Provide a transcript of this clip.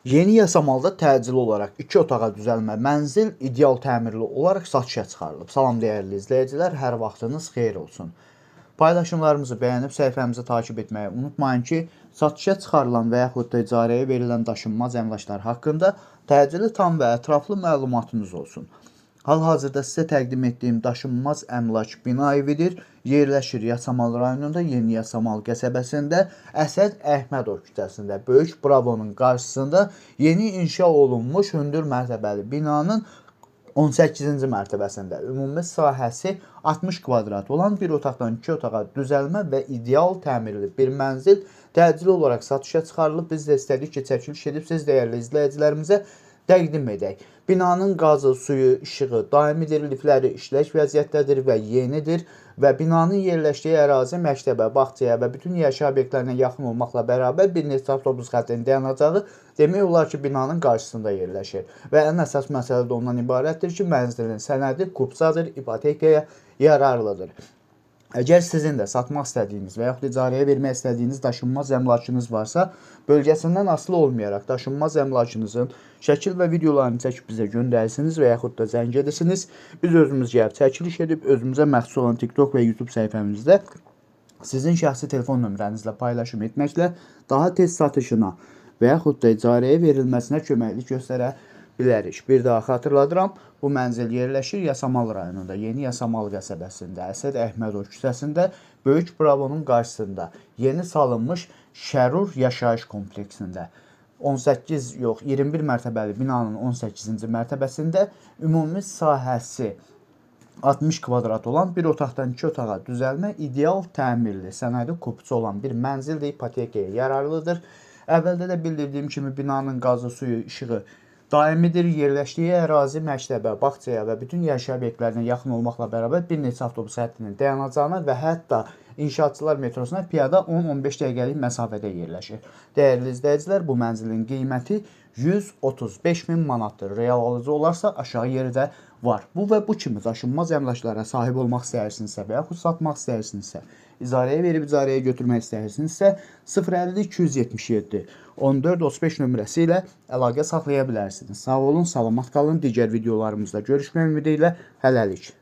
Yeni yasamalda təcili olaraq 2 otağa düzəlmə mənzil ideal təmirli olaraq satışa çıxarılıb. Salam dəyərli izləyicilər, hər vaxtınız xeyir olsun. Paylaşımlarımızı bəyənib səhifəmizi takib etməyi unutmayın ki, satışa çıxarılan və yaxud da icarəyə verilən daşınmaz əmlaklar haqqında təcili tam və ətraflı məlumatınız olsun. Hal-hazırda sizə təqdim etdiyim daşınmaz əmlak bina evidir. Yerləşir Yasamal rayonunda, Yeni Yasamal qəsəbəsində, Əsəd Əhmədov küçəsində, Böyük Bravonun qarşısında yeni inşa olunmuş hündür mərtəbəli binanın 18-ci mərtəbəsində ümumi sahəsi 60 kvadrat olan bir otaqdan 2 otağa düzəlmə və ideal təmirli bir mənzil təcili olaraq satışa çıxarılıb. Biz də istədik ki, çəkiliş edib siz dəyərli izləyicilərimizə təqdim edək. Binanın qazı, suyu, işığı daimidir, lifləri işlək vəziyyətdədir və yenidir və binanın yerləşdiyi ərazi məktəbə, bağçaya və bütün yaşayış obyektlərinə yaxın olmaqla bərabər bir neçə avtobus xəttinin dayanacağı demək olar ki, binanın qarşısında yerləşir. Və ən əsas məsələ də ondan ibarətdir ki, mənzilin sənədi kupsadır, ipotekaya yararlıdır. Əgər sizin də satmaq istədiyiniz və yaxud icarəyə vermək istədiyiniz daşınmaz əmlakınız varsa, bölgəsindən asılı olmayaraq daşınmaz əmlakınızın şəkil və videolarını çəkib bizə göndərsiniz və yaxud da zəng edirsiniz. Biz özümüz gəlib çəkiliş edib özümüzə məxsus olan TikTok və YouTube səhifəmizdə sizin şəxsi telefon nömrənizlə paylaşım etməklə daha tez satışına və yaxud da icarəyə verilməsinə köməklik göstərə bilərik. Bir daha xatırladıram, bu mənzil yerləşir Yasamal rayonunda, Yeni Yasamal qəsəbəsində, Əsəd Əhmədov küçəsində, Böyük Bravonun qarşısında, yeni salınmış Şərur yaşayış kompleksində. 21 mərtəbəli binanın 18-ci mərtəbəsində ümumi sahəsi 60 kvadrat olan bir otaqdan 2 otağa düzəlmə ideal təmirli, sənədi kopçu olan bir mənzil də ipotekaya yararlıdır. Əvvəldə də bildirdiyim kimi binanın qazı, suyu, işığı daimidir. Yerləşdiyi ərazi məktəbə, bağçaya və bütün yaşayış obyektlərinə yaxın olmaqla bərabər bir neçə avtobus həttinin dayanacağına və hətta İnşaatçılar metrosuna piyada 10-15 dəqiqəlik məsafədə yerləşir. Dəyərli izləyicilər, bu mənzilin qiyməti 135 min manatdır. Real alıcı olarsa aşağı yerdə var. Bu və bu kimi daşınmaz əmlaklara sahib olmaq istəyirsinizsə və yaxud satmaq istəyirsinizsə, icarəyə verib icarəyə götürmək istəyirsinizsə 050 277 14 35 nömrəsi ilə əlaqə saxlaya bilərsiniz. Sağ olun, salamat qalın. Digər videolarımızda görüşmək ümidi ilə hələlik.